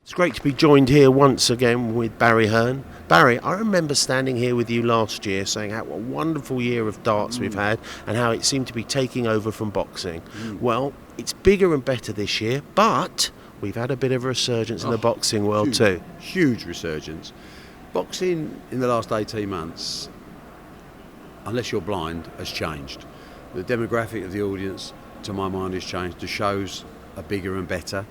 It's great to be joined here once again with Barry Hearn. Barry, I remember standing here with you last year saying how what a wonderful year of darts we've had and how it seemed to be taking over from boxing. Well, it's bigger and better this year, but we've had a bit of a resurgence in the boxing world too. Huge resurgence. Boxing in the last 18 months, unless you're blind, has changed. The demographic of the audience, to my mind, has changed. The shows are bigger and better.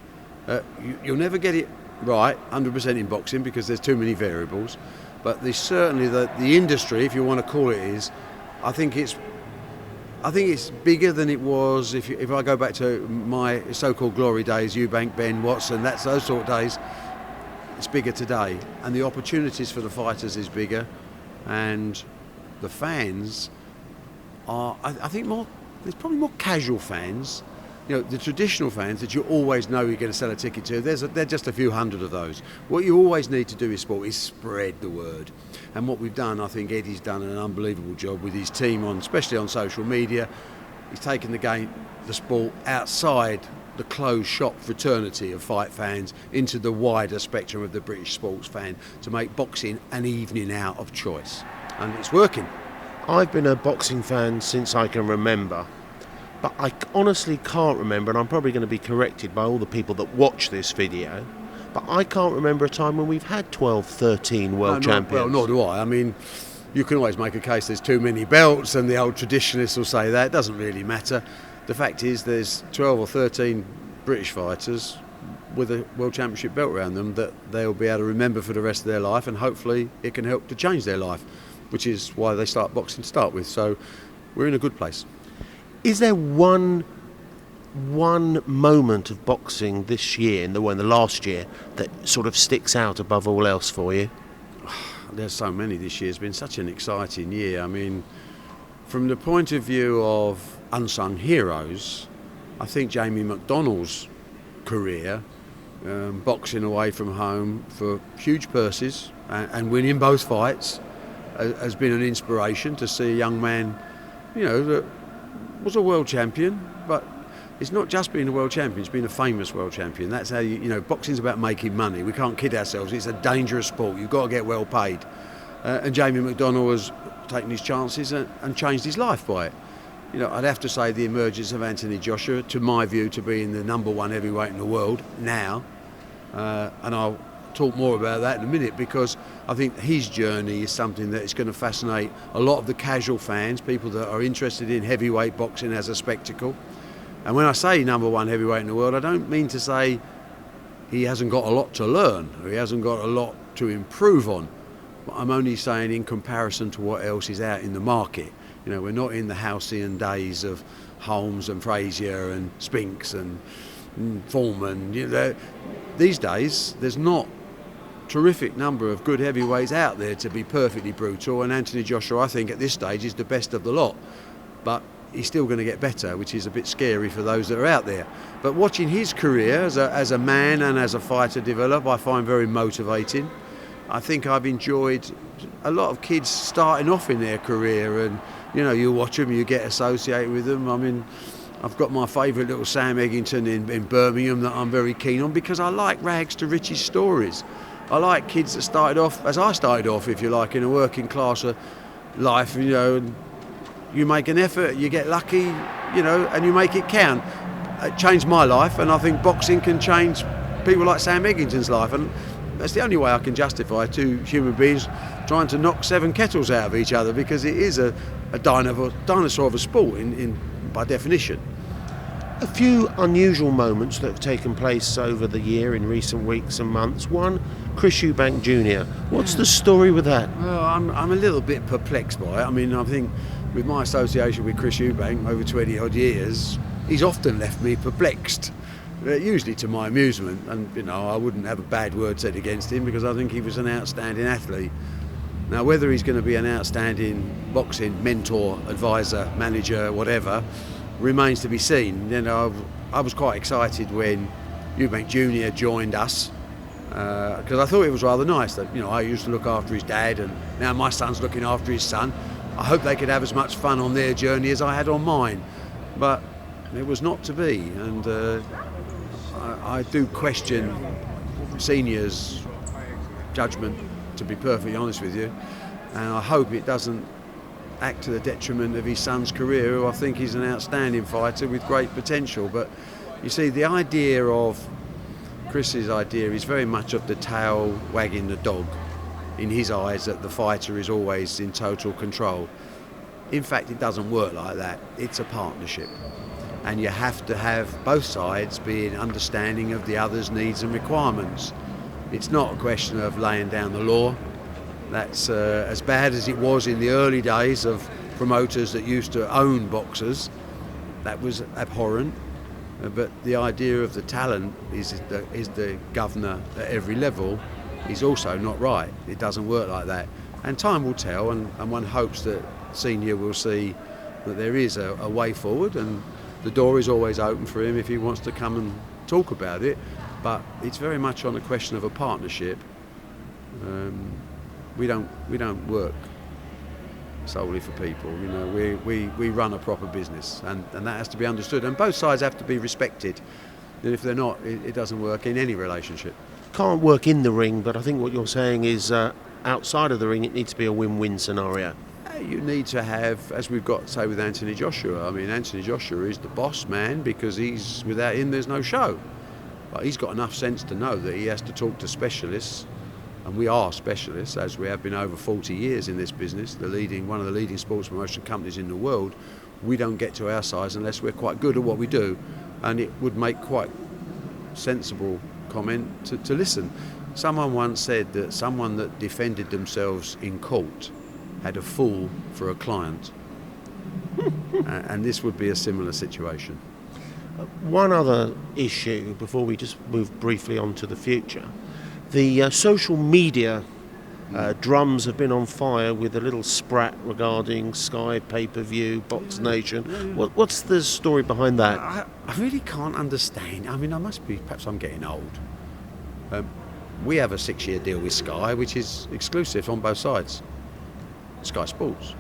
You'll never get it right 100% in boxing because there's too many variables, but there's certainly the industry, if you want to call it, is I think it's bigger than it was if I go back to my so-called glory days, Eubank, Ben, Watson, that's those sort of days. It's bigger today, and the opportunities for the fighters is bigger, and the fans are I think more, there's probably more casual fans. You know, the traditional fans that you always know you're going to sell a ticket to, there are just a few hundred of those. What you always need to do in sport is spread the word. And what we've done, I think Eddie's done an unbelievable job with his team, especially on social media. He's taken the sport outside the closed shop fraternity of fight fans into the wider spectrum of the British sports fan to make boxing an evening out of choice. And it's working. I've been a boxing fan since I can remember. But I honestly can't remember, and I'm probably going to be corrected by all the people that watch this video, but I can't remember a time when we've had 12, 13 world champions. Well, nor do I. I mean, you can always make a case there's too many belts, and the old traditionalists will say that. It doesn't really matter. The fact is there's 12 or 13 British fighters with a world championship belt around them that they'll be able to remember for the rest of their life, and hopefully it can help to change their life, which is why they start boxing to start with. So we're in a good place. Is there one moment of boxing this year, in the last year, that sort of sticks out above all else for you? There's so many this year. It's been such an exciting year. I mean, from the point of view of unsung heroes, I think Jamie McDonnell's career, boxing away from home for huge purses and winning both fights, has been an inspiration to see a young man, that was a world champion, but it's not just being a world champion, it's being a famous world champion. That's how boxing's about making money. We can't kid ourselves. It's a dangerous sport. You've got to get well paid. And Jamie McDonnell has taken his chances and changed his life by it. I'd have to say the emergence of Anthony Joshua, to my view, to being the number one heavyweight in the world now, and I'll talk more about that in a minute, because I think his journey is something that is going to fascinate a lot of the casual fans, people that are interested in heavyweight boxing as a spectacle. And when I say number one heavyweight in the world, I don't mean to say he hasn't got a lot to learn or he hasn't got a lot to improve on, but I'm only saying in comparison to what else is out in the market. We're not in the halcyon days of Holmes and Frazier and Spinks and Foreman. These days there's not terrific number of good heavyweights out there to be perfectly brutal, and Anthony Joshua, I think, at this stage is the best of the lot, but he's still going to get better, which is a bit scary for those that are out there. But watching his career as a man and as a fighter develop, I find very motivating. I think I've enjoyed a lot of kids starting off in their career, and you watch them, you get associated with them. I mean, I've got my favourite little Sam Eggington in Birmingham that I'm very keen on, because I like rags to riches stories. I like kids that started off, as I started off, if you like, in a working class life, and you make an effort, you get lucky, and you make it count. It changed my life, and I think boxing can change people like Sam Eggington's life, and that's the only way I can justify two human beings trying to knock 7 kettles out of each other, because it is a dinosaur of a sport by definition. A few unusual moments that have taken place over the year in recent weeks and months. One, Chris Eubank Jr. What's the story with that? Well, I'm a little bit perplexed by it. I mean, I think with my association with Chris Eubank over 20 odd years, he's often left me perplexed, usually to my amusement. And I wouldn't have a bad word said against him, because I think he was an outstanding athlete. Now, whether he's going to be an outstanding boxing mentor, advisor, manager, whatever, remains to be seen. I was quite excited when Eubank Jr. joined us, because I thought it was rather nice that I used to look after his dad, and now my son's looking after his son. I hope they could have as much fun on their journey as I had on mine, but it was not to be, and I do question senior's judgment, to be perfectly honest with you, and I hope it doesn't act to the detriment of his son's career, who I think is an outstanding fighter with great potential. But you see, the idea of Chris's idea is very much of the tail wagging the dog, in his eyes, that the fighter is always in total control. In fact, it doesn't work like that. It's a partnership, and you have to have both sides being understanding of the other's needs and requirements. It's not a question of laying down the law. That's as bad as it was in the early days of promoters that used to own boxers. That was abhorrent. But the idea of the talent is the governor at every level is also not right. It doesn't work like that. And time will tell, and one hopes that Senior will see that there is a way forward, and the door is always open for him if he wants to come and talk about it. But it's very much on a question of a partnership. We don't work solely for people. You know, we run a proper business, and that has to be understood. And both sides have to be respected. And if they're not, it doesn't work in any relationship. Can't work in the ring, but I think what you're saying is outside of the ring, it needs to be a win-win scenario. You need to have, as we've got, say, with Anthony Joshua. I mean, Anthony Joshua is the boss man because without him, there's no show. But he's got enough sense to know that he has to talk to specialists, and we are specialists, as we have been over 40 years in this business, one of the leading sports promotion companies in the world. We don't get to our size unless we're quite good at what we do, and it would make quite sensible comment to listen. Someone once said that someone that defended themselves in court had a fool for a client, and this would be a similar situation. One other issue before we just move briefly on to the future. The social media drums have been on fire with a little sprat regarding Sky pay-per-view, Box Nation. What's the story behind that? I really can't understand. I mean, perhaps I'm getting old. We have a 6-year deal with Sky, which is exclusive on both sides. Sky Sports.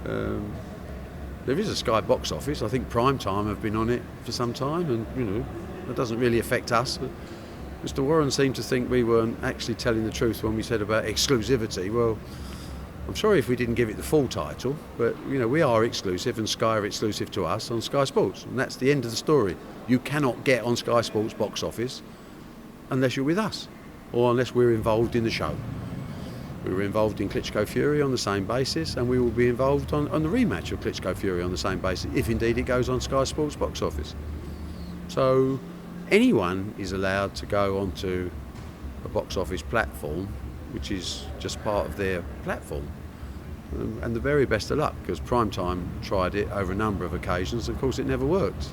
There is a Sky box office. I think Prime Time have been on it for some time, and you know, that doesn't really affect us. Mr. Warren seemed to think we weren't actually telling the truth when we said about exclusivity. Well, I'm sorry if we didn't give it the full title, but you know, we are exclusive, and Sky are exclusive to us on Sky Sports, and that's the end of the story. You cannot get on Sky Sports box office unless you're with us, or unless we're involved in the show. We were involved in Klitschko Fury on the same basis, and we will be involved on the rematch of Klitschko Fury on the same basis, if indeed it goes on Sky Sports box office. So anyone is allowed to go onto a box office platform, which is just part of their platform. And the very best of luck, because Primetime tried it over a number of occasions, and of course it never worked.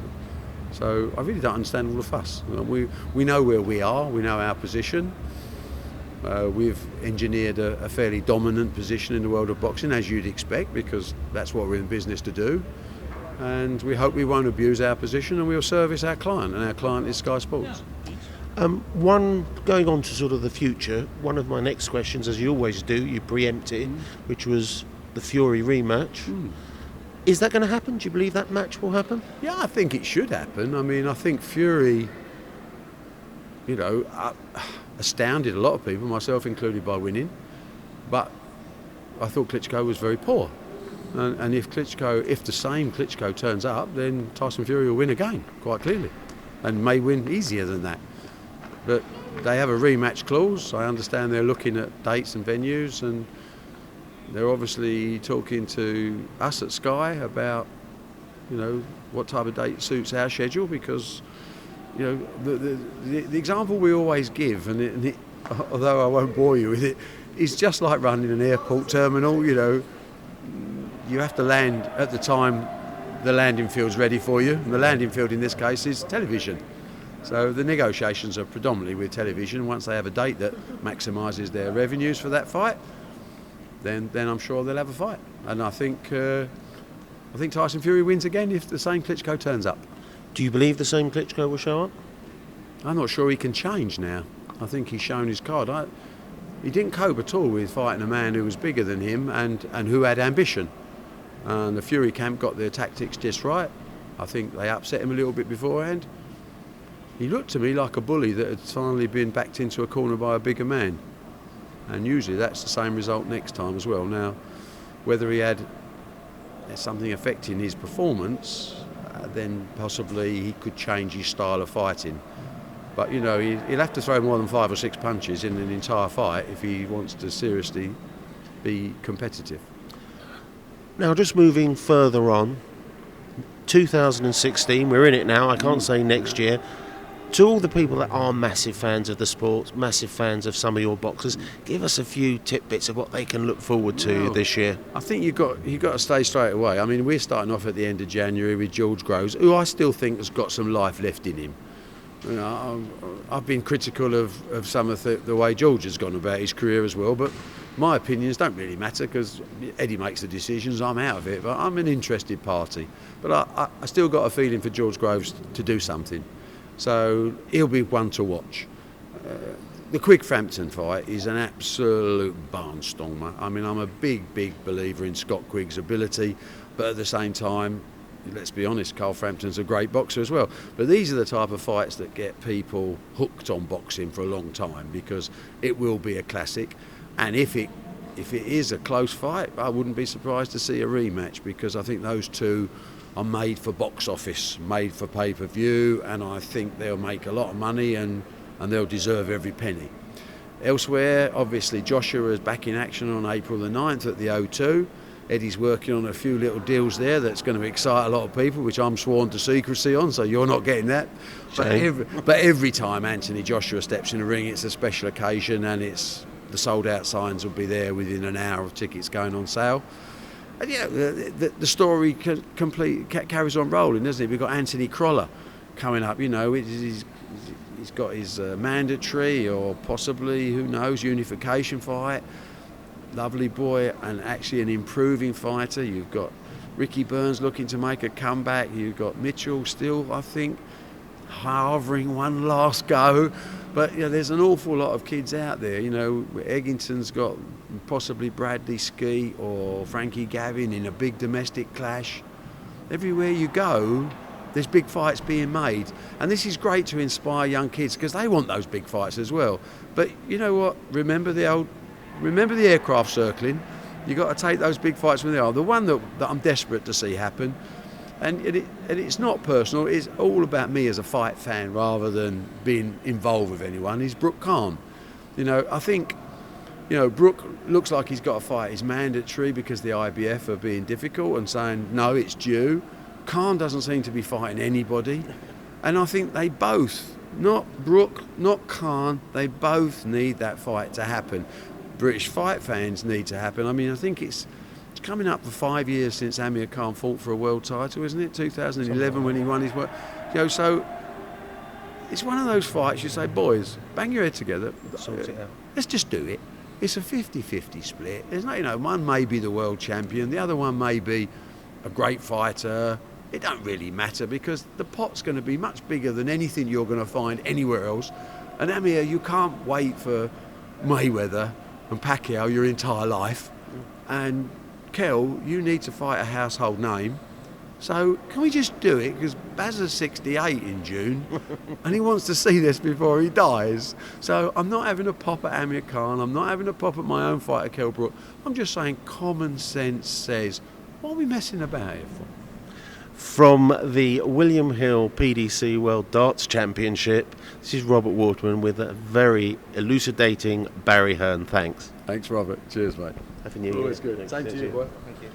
So I really don't understand all the fuss. We know where we are, we know our position. We've engineered a fairly dominant position in the world of boxing, as you'd expect, because that's what we're in business to do. And we hope we won't abuse our position, and we'll service our client, and our client is Sky Sports. Going on to sort of the future, one of my next questions, as you always do, you preempt it, which was the Fury rematch. Is that going to happen? Do you believe that match will happen? Yeah, I think it should happen. I mean, I think Fury, you know, astounded a lot of people, myself included, by winning. But I thought Klitschko was very poor. And if the same Klitschko turns up, then Tyson Fury will win again, quite clearly, and may win easier than that. But they have a rematch clause. I understand they're looking at dates and venues, and they're obviously talking to us at Sky about, you know, what type of date suits our schedule, because, you know, the example we always give, and although I won't bore you with it, is just like running an airport terminal. You know, you have to land at the time the landing field's ready for you, and the landing field in this case is television. So the negotiations are predominantly with television. Once they have a date that maximises their revenues for that fight, then I'm sure they'll have a fight. And I think Tyson Fury wins again if the same Klitschko turns up. Do you believe the same Klitschko will show up? I'm not sure he can change now. I think he's shown his card. He didn't cope at all with fighting a man who was bigger than him and who had ambition. And the Fury camp got their tactics just right. I think they upset him a little bit beforehand. he looked to me like a bully that had finally been backed into a corner by a bigger man. And usually that's the same result next time as well. Now, whether he had something affecting his performance, then possibly he could change his style of fighting. But, you know, he'll have to throw more than 5 or 6 punches in an entire fight if he wants to seriously be competitive. Now, just moving further on, 2016, we're in it now, I can't say next year. To all the people that are massive fans of the sport, massive fans of some of your boxers, give us a few tidbits of what they can look forward to this year. I think you've got to stay straight away. I mean, we're starting off at the end of January with George Groves, who I still think has got some life left in him. You know, I've been critical of some of the way George has gone about his career as well, but my opinions don't really matter because Eddie makes the decisions, I'm out of it, but I'm an interested party. But I still got a feeling for George Groves to do something. So he'll be one to watch. The Quigg Frampton fight is an absolute barnstormer. I mean, I'm a big believer in Scott Quigg's ability, but at the same time, let's be honest, Carl Frampton's a great boxer as well. But these are the type of fights that get people hooked on boxing for a long time because it will be a classic. And if it is a close fight, I wouldn't be surprised to see a rematch because I think those two are made for box office, made for pay-per-view, and I think they'll make a lot of money and they'll deserve every penny. Elsewhere, obviously, Joshua is back in action on April the 9th at the O2. Eddie's working on a few little deals there that's going to excite a lot of people, which I'm sworn to secrecy on, so you're not getting that. But every time Anthony Joshua steps in the ring, it's a special occasion, and the sold-out signs will be there within an hour of tickets going on sale. And yeah, the story carries on rolling, doesn't it? We've got Anthony Crolla coming up. You know, he's got his mandatory or possibly, who knows, unification fight. Lovely boy, and actually an improving fighter. You've got Ricky Burns looking to make a comeback. You've got Mitchell still, I think, harvering one last go. But you know, there's an awful lot of kids out there. You know, Eggington's got possibly Bradley Ski or Frankie Gavin in a big domestic clash. Everywhere you go, there's big fights being made. And this is great to inspire young kids because they want those big fights as well. But you know what? Remember the aircraft circling. You've got to take those big fights when they are. The one that I'm desperate to see happen, and it's not personal, it's all about me as a fight fan rather than being involved with anyone, is Brooke Khan. You know, I think, you know, Brooke looks like he's got a fight. It's mandatory because the IBF are being difficult and saying, no, it's due. Khan doesn't seem to be fighting anybody. And I think they both, not Brooke, not Khan, they both need that fight to happen. British fight fans need to happen. I mean, I think it's coming up for 5 years since Amir Khan fought for a world title, isn't it? 2011 when he won his world. You know, so it's one of those fights you say, boys, bang your head together. Sort it out. Let's just do it. It's a 50-50 split. There's no, you know, one may be the world champion, the other one may be a great fighter. It don't really matter because the pot's going to be much bigger than anything you're going to find anywhere else. And Amir, you can't wait for Mayweather and Pacquiao your entire life. And Kel, you need to fight a household name. So can we just do it? Because Baz is 68 in June and he wants to see this before he dies. So I'm not having a pop at Amir Khan. I'm not having a pop at my own fighter, Kell Brook. I'm just saying common sense says, what are we messing about here for? From the William Hill PDC World Darts Championship, this is Robert Waterman with a very elucidating Barry Hearn. Thanks. Thanks, Robert. Cheers, mate. Happy New Year. Always good. Same to you, boy. Thank you.